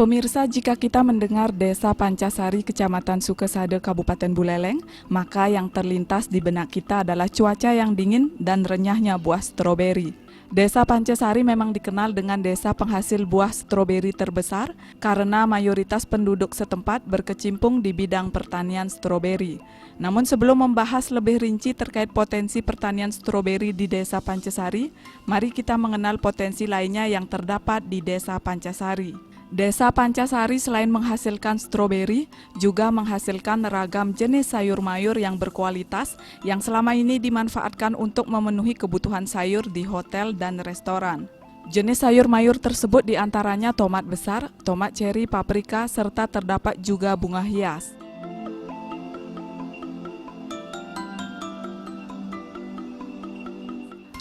Pemirsa, jika kita mendengar Desa Pancasari, Kecamatan Sukesade, Kabupaten Buleleng, maka yang terlintas di benak kita adalah cuaca yang dingin dan renyahnya buah stroberi. Desa Pancasari memang dikenal dengan desa penghasil buah stroberi terbesar karena mayoritas penduduk setempat berkecimpung di bidang pertanian stroberi. Namun sebelum membahas lebih rinci terkait potensi pertanian stroberi di Desa Pancasari, mari kita mengenal potensi lainnya yang terdapat di Desa Pancasari. Desa Pancasari selain menghasilkan stroberi, juga menghasilkan ragam jenis sayur mayur yang berkualitas yang selama ini dimanfaatkan untuk memenuhi kebutuhan sayur di hotel dan restoran. Jenis sayur mayur tersebut diantaranya tomat besar, tomat ceri, paprika, serta terdapat juga bunga hias.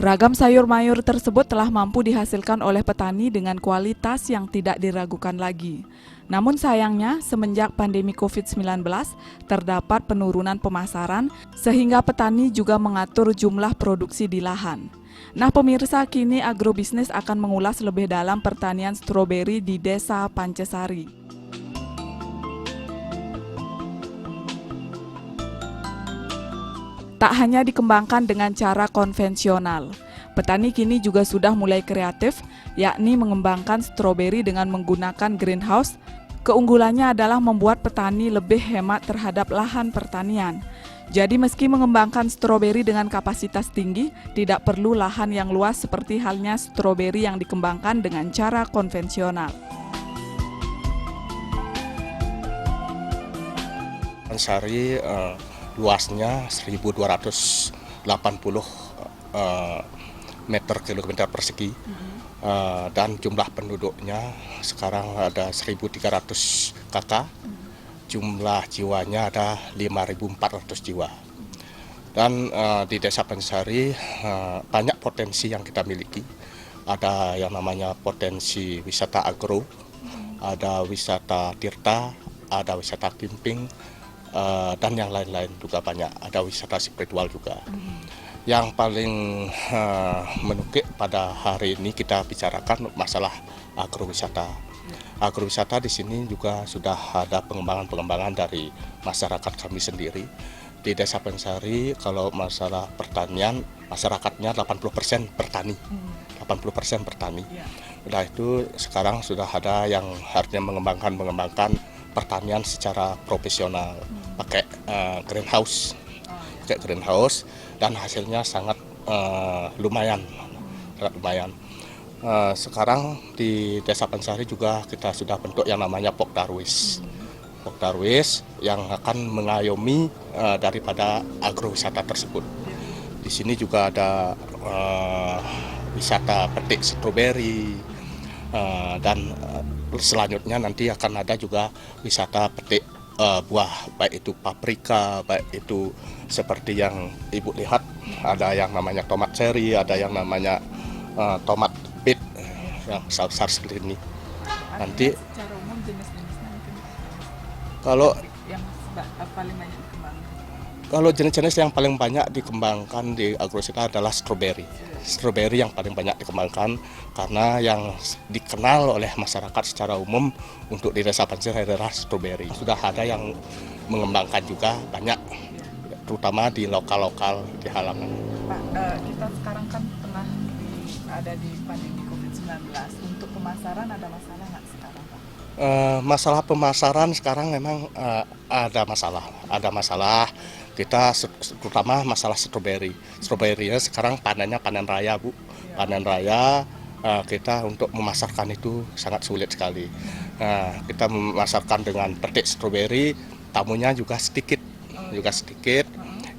Ragam sayur mayur tersebut telah mampu dihasilkan oleh petani dengan kualitas yang tidak diragukan lagi. Namun sayangnya, semenjak pandemi COVID-19, terdapat penurunan pemasaran sehingga petani juga mengatur jumlah produksi di lahan. Nah pemirsa, kini agrobisnis akan mengulas lebih dalam pertanian stroberi di Desa Pancasari. Tak hanya dikembangkan dengan cara konvensional, petani kini juga sudah mulai kreatif, yakni mengembangkan stroberi dengan menggunakan greenhouse. Keunggulannya adalah membuat petani lebih hemat terhadap lahan pertanian. Jadi meski mengembangkan stroberi dengan kapasitas tinggi, tidak perlu lahan yang luas seperti halnya stroberi yang dikembangkan dengan cara konvensional. Pancasari luasnya 1.280 meter kilometer persegi dan jumlah penduduknya sekarang ada 1.300 kakak, jumlah jiwanya ada 5.400 jiwa. Dan di Desa Pancasari banyak potensi yang kita miliki. Ada yang namanya potensi wisata agro, ada wisata tirta, ada wisata camping, dan yang lain-lain juga banyak, ada wisata spiritual juga. Yang paling menukik pada hari ini kita bicarakan masalah agrowisata. Agrowisata di sini juga sudah ada pengembangan dari masyarakat kami sendiri. Di Desa Pancasari kalau masalah pertanian, masyarakatnya 80% bertani. 80% bertani. Udah itu sekarang sudah ada yang artinya mengembangkan pertanian secara profesional, pakai greenhouse, dan hasilnya sangat lumayan. Sekarang di Desa Pancasari juga kita sudah bentuk yang namanya Pokdarwis yang akan mengayomi daripada agrowisata tersebut. Di sini juga ada wisata petik stroberi, dan selanjutnya nanti akan ada juga wisata petik buah, baik itu paprika, baik itu seperti yang Ibu lihat, ada yang namanya tomat ceri, ada yang namanya tomat bit, yang besar seperti ini. Nanti secara umum jenis-jenisnya mungkin kalau yang paling banyak dikembangkan. Kalau jenis-jenis yang paling banyak dikembangkan di agrowisata adalah stroberi. Stroberi yang paling banyak dikembangkan karena yang dikenal oleh masyarakat secara umum untuk di Desa Pancasari adalah stroberi. Sudah ada yang mengembangkan juga banyak, terutama di lokal-lokal di halaman. Pak, kita sekarang kan tengah ada di pandemi COVID-19. Untuk pemasaran ada masalah nggak sekarang, Pak? Masalah pemasaran sekarang memang ada masalah. Kita terutama masalah stroberi. Stroberinya sekarang panennya panen raya, Bu. Panen raya kita untuk memasarkan itu sangat sulit sekali. Kita memasarkan dengan petik stroberi, tamunya juga sedikit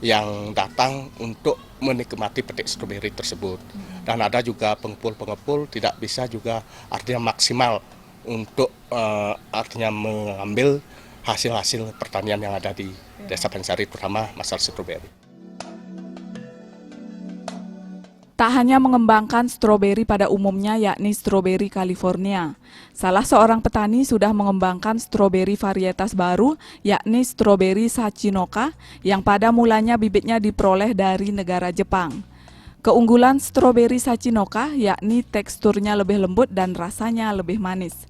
yang datang untuk menikmati petik stroberi tersebut. Dan ada juga pengepul tidak bisa juga artinya maksimal untuk artinya mengambil hasil-hasil pertanian yang ada di Desa Pancasari, terutama masalah stroberi. Tak hanya mengembangkan stroberi pada umumnya, yakni stroberi California. Salah seorang petani sudah mengembangkan stroberi varietas baru, yakni stroberi Sachinoka, yang pada mulanya bibitnya diperoleh dari negara Jepang. Keunggulan stroberi Sachinoka yakni teksturnya lebih lembut dan rasanya lebih manis.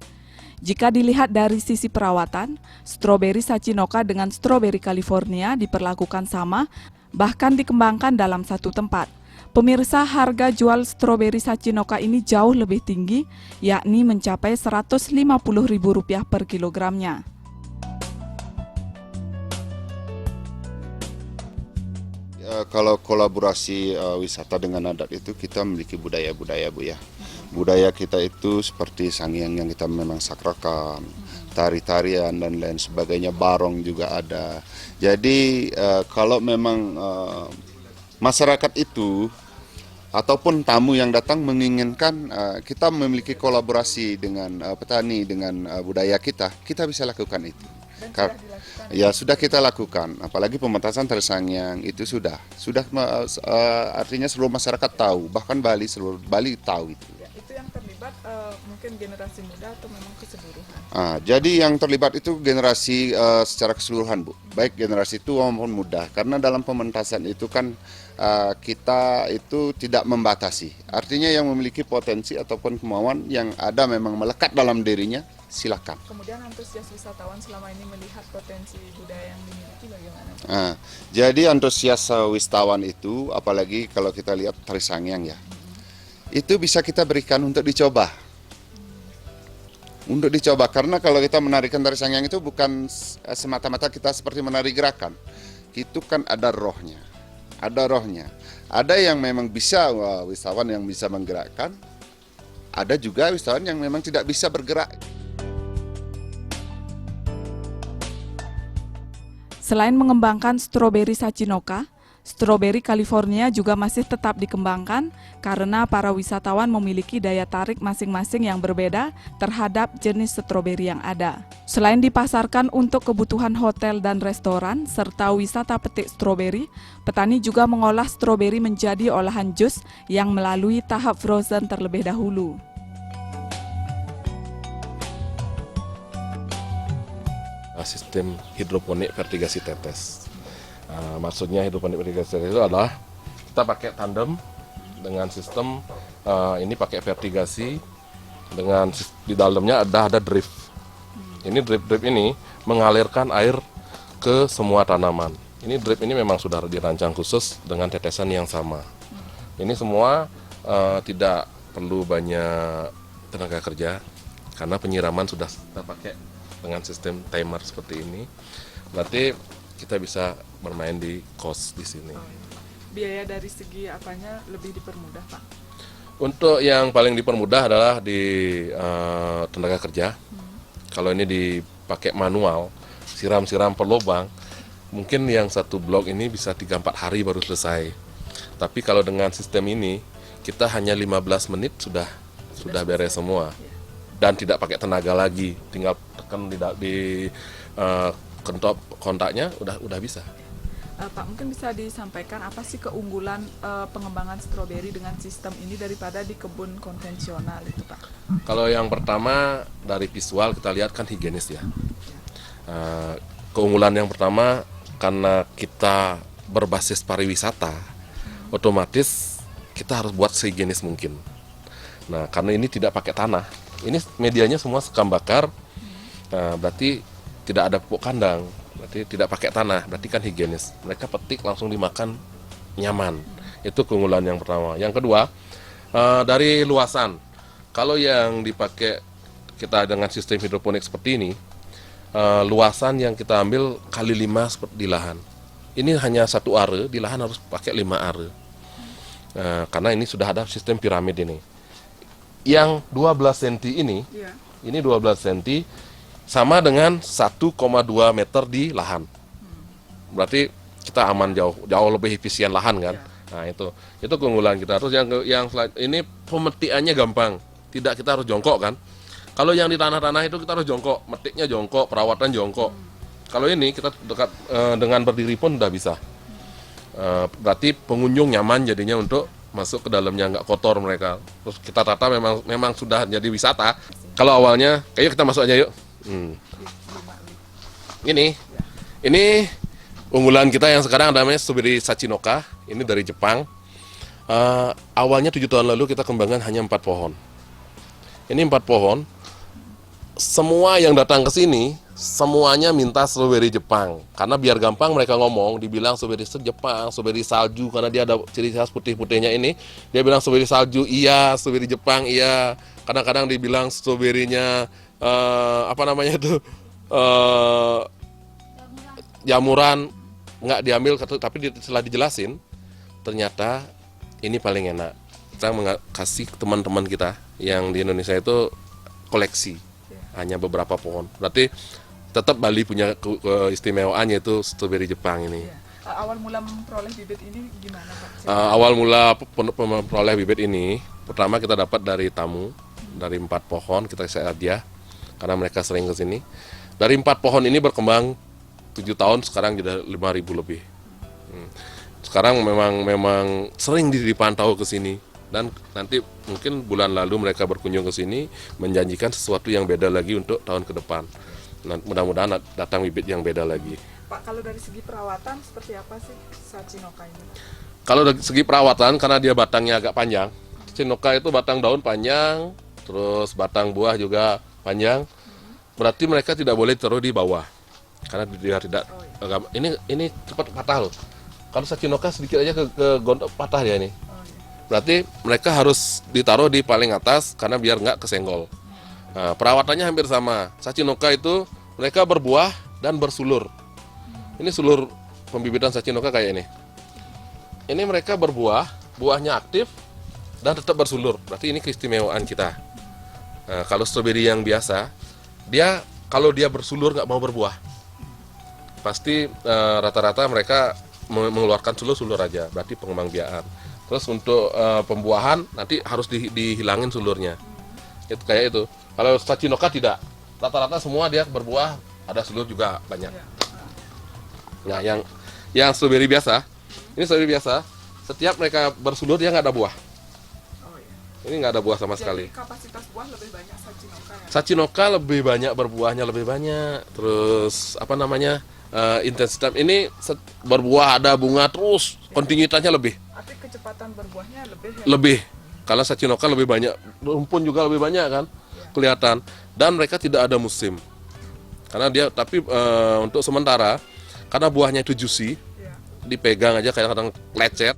Jika dilihat dari sisi perawatan, stroberi Sachinoka dengan stroberi California diperlakukan sama, bahkan dikembangkan dalam satu tempat. Pemirsa, harga jual stroberi Sachinoka ini jauh lebih tinggi, yakni mencapai Rp150.000 per kilogramnya. Kalau kolaborasi wisata dengan adat itu kita memiliki budaya-budaya, Bu ya. Budaya kita itu seperti sangiang yang kita memang sakrakan, tari-tarian dan lain sebagainya, barong juga ada. Jadi kalau memang masyarakat itu ataupun tamu yang datang menginginkan kita memiliki kolaborasi dengan petani, dengan budaya kita bisa lakukan itu. Ya sudah kita lakukan, apalagi pementasan tari sangiang itu sudah artinya seluruh masyarakat tahu, bahkan seluruh Bali tahu itu. Ya, itu yang terlibat mungkin generasi muda atau memang keseluruhan? Jadi yang terlibat itu generasi secara keseluruhan, Bu, baik generasi tua maupun muda, karena dalam pementasan itu kan kita itu tidak membatasi, artinya yang memiliki potensi ataupun kemauan yang ada memang melekat dalam dirinya, silakan. Kemudian antusias wisatawan selama ini melihat potensi budaya yang dimiliki bagaimana? Jadi antusias wisatawan itu, apalagi kalau kita lihat tari sangiang ya, itu bisa kita berikan untuk dicoba. Untuk dicoba, karena kalau kita menarikan tari sangiang itu bukan semata-mata kita seperti menari gerakan, itu kan ada rohnya. Ada yang memang bisa wisatawan yang bisa menggerakkan, ada juga wisatawan yang memang tidak bisa bergerak. Selain mengembangkan stroberi Sachinoka, stroberi California juga masih tetap dikembangkan karena para wisatawan memiliki daya tarik masing-masing yang berbeda terhadap jenis stroberi yang ada. Selain dipasarkan untuk kebutuhan hotel dan restoran serta wisata petik stroberi, petani juga mengolah stroberi menjadi olahan jus yang melalui tahap frozen terlebih dahulu. Sistem hidroponik vertigasi tetes. Maksudnya hidroponik vertigasi tetes itu adalah kita pakai tandem dengan sistem ini pakai vertigasi dengan di dalamnya ada drip. Ini drip ini mengalirkan air ke semua tanaman. Ini drip ini memang sudah dirancang khusus dengan tetesan yang sama. Ini semua tidak perlu banyak tenaga kerja karena penyiraman sudah kita pakai dengan sistem timer seperti ini. Berarti kita bisa bermain di cost di sini. Biaya dari segi apanya lebih dipermudah, Pak? Untuk yang paling dipermudah adalah di tenaga kerja. Kalau ini dipakai manual, siram-siram per lubang, mungkin yang satu blok ini bisa 3-4 hari baru selesai. Tapi kalau dengan sistem ini, kita hanya 15 menit sudah beres semua. Dan tidak pakai tenaga lagi, tinggal tekan di kentop kontaknya udah bisa. Pak, mungkin bisa disampaikan apa sih keunggulan pengembangan stroberi dengan sistem ini daripada di kebun konvensional itu, Pak? Kalau yang pertama dari visual kita lihat kan higienis ya. Keunggulan yang pertama karena kita berbasis pariwisata, otomatis kita harus buat sehigienis mungkin. Nah, karena ini tidak pakai tanah, ini medianya semua sekam bakar, berarti tidak ada pupuk kandang, berarti tidak pakai tanah, berarti kan higienis. Mereka petik langsung dimakan nyaman. Itu keunggulan yang pertama. Yang kedua, dari luasan. Kalau yang dipakai kita dengan sistem hidroponik seperti ini, luasan yang kita ambil kali 5 seperti di lahan. Ini hanya 1 are, di lahan harus pakai 5 are. Karena ini sudah ada sistem piramid ini. Yang 12 cm ini 12 cm sama dengan 1,2 meter di lahan. Berarti kita aman jauh lebih efisien lahan kan. Nah itu keunggulan kita. Terus yang ini pemetikannya gampang, tidak kita harus jongkok kan. Kalau yang di tanah-tanah itu kita harus jongkok, metiknya jongkok, perawatan jongkok. Kalau ini kita dekat dengan berdiri pun udah bisa. Berarti pengunjung nyaman jadinya untuk masuk ke dalamnya, nggak kotor mereka. Terus kita tata memang sudah jadi wisata. Kalau awalnya, kayak kita masuk aja yuk. Ini unggulan kita yang sekarang namanya stroberi Sachinoka. Ini dari Jepang. Awalnya 7 tahun lalu kita kembangkan hanya 4 pohon. Ini 4 pohon. semua yang datang ke sini semuanya minta stroberi Jepang, karena biar gampang mereka ngomong, dibilang stroberi Jepang, stroberi salju, karena dia ada ciri khas putih-putihnya ini. Dia bilang stroberi salju iya, stroberi Jepang iya. Kadang-kadang dibilang stroberinya apa namanya itu jamuran, nggak diambil, tapi setelah dijelasin ternyata ini paling enak. Kita kasih teman-teman kita yang di Indonesia itu koleksi hanya beberapa pohon. Berarti tetap Bali punya keistimewaan, yaitu stroberi Jepang ini. Awal mula memperoleh bibit ini gimana Pak? Awal mula memperoleh bibit ini, pertama kita dapat dari tamu, dari 4 pohon kita hadiah karena mereka sering ke sini. Dari 4 pohon ini berkembang 7 tahun, sekarang sudah 5.000 lebih. Sekarang memang sering dipantau ke sini, dan nanti mungkin bulan lalu mereka berkunjung ke sini menjanjikan sesuatu yang beda lagi untuk tahun ke depan. Nah, mudah-mudahan datang bibit yang beda lagi. Pak, kalau dari segi perawatan seperti apa sih Sachinoka ini? Kalau dari segi perawatan, karena dia batangnya agak panjang, Sachinoka itu batang daun panjang, terus batang buah juga panjang. Berarti mereka tidak boleh taruh di bawah, karena dia tidak. Ini cepat patah loh. Kalau Sachinoka sedikit aja ke gondok patah dia ini. Berarti mereka harus ditaruh di paling atas karena biar nggak kesenggol. Nah, perawatannya hampir sama. Sachinoka itu mereka berbuah dan bersulur. Ini sulur pembibitan Sachinoka kayak ini. Ini mereka berbuah, buahnya aktif dan tetap bersulur. Berarti ini keistimewaan kita. Nah, kalau stroberi yang biasa, kalau dia bersulur nggak mau berbuah, pasti rata-rata mereka mengeluarkan sulur aja. Berarti pengembangbiakan. Terus untuk pembuahan nanti harus dihilangin sulurnya. Itu kayak itu. Kalau Sachinoka tidak, rata-rata semua dia berbuah, ada sulur juga banyak. Nah, yang stroberi biasa, ini stroberi biasa, setiap mereka bersulur dia nggak ada buah. Ini nggak ada buah sama sekali. Jadi kapasitas buah lebih banyak Sachinoka ya? Sachinoka lebih banyak berbuahnya, lebih banyak. Terus apa namanya, intensitas ini berbuah, ada bunga terus, kontinuitasnya lebih. Arti kecepatan berbuahnya lebih ya? Lebih. Karena Sachinoka lebih banyak, rumpun juga lebih banyak kan, kelihatan. Dan mereka tidak ada musim. Karena dia, tapi untuk sementara, karena buahnya itu juicy, dipegang aja kadang-kadang lecet.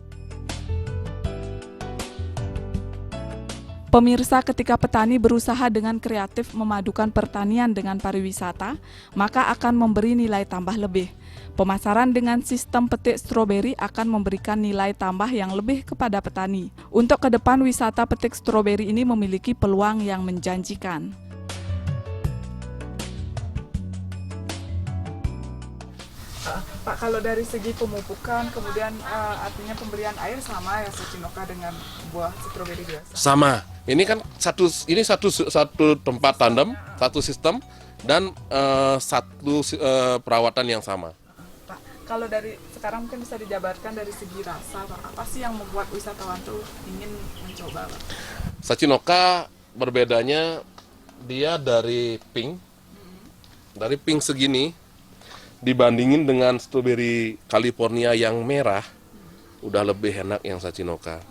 Pemirsa, ketika petani berusaha dengan kreatif memadukan pertanian dengan pariwisata, maka akan memberi nilai tambah lebih. Pemasaran dengan sistem petik stroberi akan memberikan nilai tambah yang lebih kepada petani. Untuk ke depan, wisata petik stroberi ini memiliki peluang yang menjanjikan. Pak, kalau dari segi pemupukan, kemudian artinya pemberian air sama ya Sachinoka dengan buah stroberi biasa? Sama. Ini kan satu tempat tandem, satu sistem, dan satu perawatan yang sama. Pak, kalau dari sekarang mungkin bisa dijabarkan dari segi rasa, Pak, apa sih yang membuat wisatawan tuh ingin mencoba, Pak? Sachinoka berbedanya dia dari pink segini, dibandingin dengan stroberi California yang merah, udah lebih enak yang Sachinoka.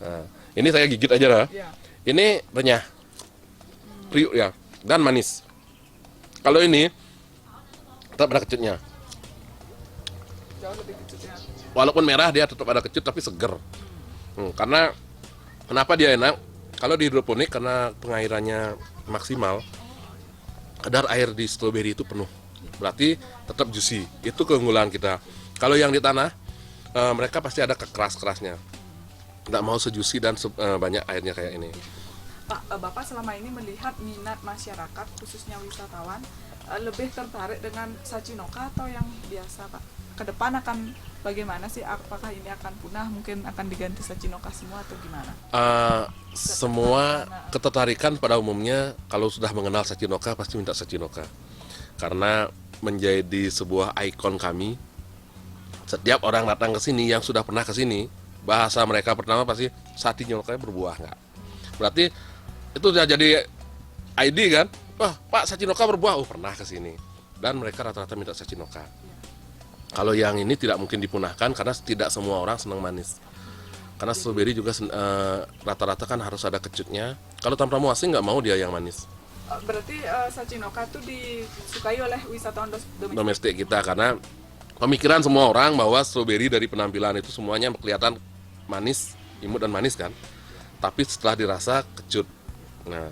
Nah, ini saya gigit aja lah. Ya. Ini renyah, kriuk ya, dan manis. Kalau ini tetap ada kecutnya. Jauh lebih kecut ya. Walaupun merah dia tetap ada kecut tapi seger. Karena kenapa dia enak? Kalau di hidroponik karena pengairannya maksimal, kadar air di stroberi itu penuh. Berarti tetap juicy. Itu keunggulan kita. Kalau yang di tanah, mereka pasti ada kekeras-kerasnya. Nggak mau sejuicy dan banyak airnya kayak ini. Pak, Bapak selama ini melihat minat masyarakat, khususnya wisatawan, lebih tertarik dengan Sachinoka atau yang biasa, Pak? Ke depan akan bagaimana sih? Apakah ini akan punah? Mungkin akan diganti Sachinoka semua atau gimana? Semua ketertarikan pada umumnya kalau sudah mengenal Sachinoka pasti minta Sachinoka. Karena menjadi sebuah ikon kami. Setiap orang datang ke sini yang sudah pernah ke sini, bahasa mereka pertama pasti Sachinoka berbuah nggak. Berarti itu sudah jadi ID kan? Wah, Pak Sachinoka berbuah, pernah ke sini. Dan mereka rata-rata minta Sachinoka. Kalau yang ini tidak mungkin dipunahkan karena tidak semua orang senang manis. Karena stroberi juga rata-rata kan harus ada kecutnya. Kalau tamu asing nggak mau dia yang manis. Berarti Sachinoka itu disukai oleh wisatawan domestik. Domestik kita, karena pemikiran semua orang bahwa stroberi dari penampilan itu semuanya kelihatan manis, imut dan manis kan. Tapi setelah dirasa kecut. Nah,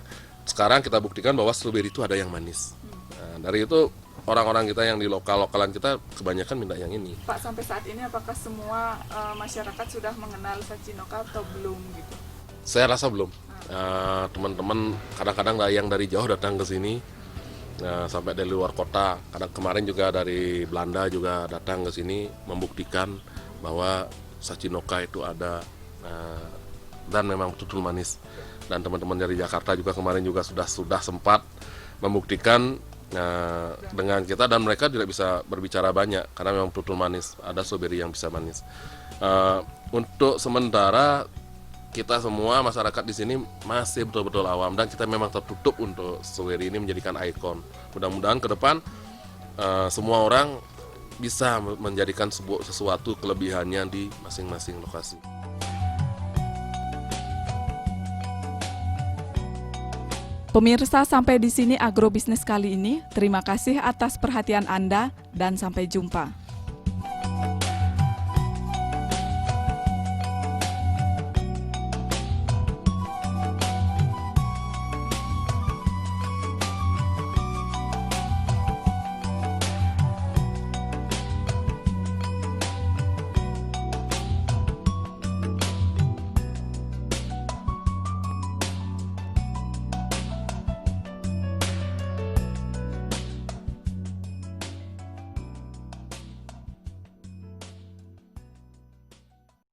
sekarang kita buktikan bahwa stroberi itu ada yang manis. Nah, dari itu orang-orang kita yang di lokalan kita kebanyakan minta yang ini. Pak, sampai saat ini apakah semua masyarakat sudah mengenal Sachinoka atau belum gitu? Saya rasa belum. Teman-teman kadang-kadang yang dari jauh datang ke sini, sampai dari luar kota. Kadang kemarin juga dari Belanda juga datang ke sini membuktikan bahwa Sachinoka itu ada, dan memang betul manis. Dan teman-teman dari Jakarta juga kemarin juga sudah sempat membuktikan dengan kita, dan mereka tidak bisa berbicara banyak karena memang betul manis. Ada stroberi yang bisa manis. Untuk sementara kita semua masyarakat di sini masih betul-betul awam, dan kita memang tertutup untuk stroberi ini menjadikan ikon. Mudah-mudahan ke depan semua orang bisa menjadikan sesuatu kelebihannya di masing-masing lokasi. Pemirsa, sampai di sini agrobisnis kali ini. Terima kasih atas perhatian Anda dan sampai jumpa.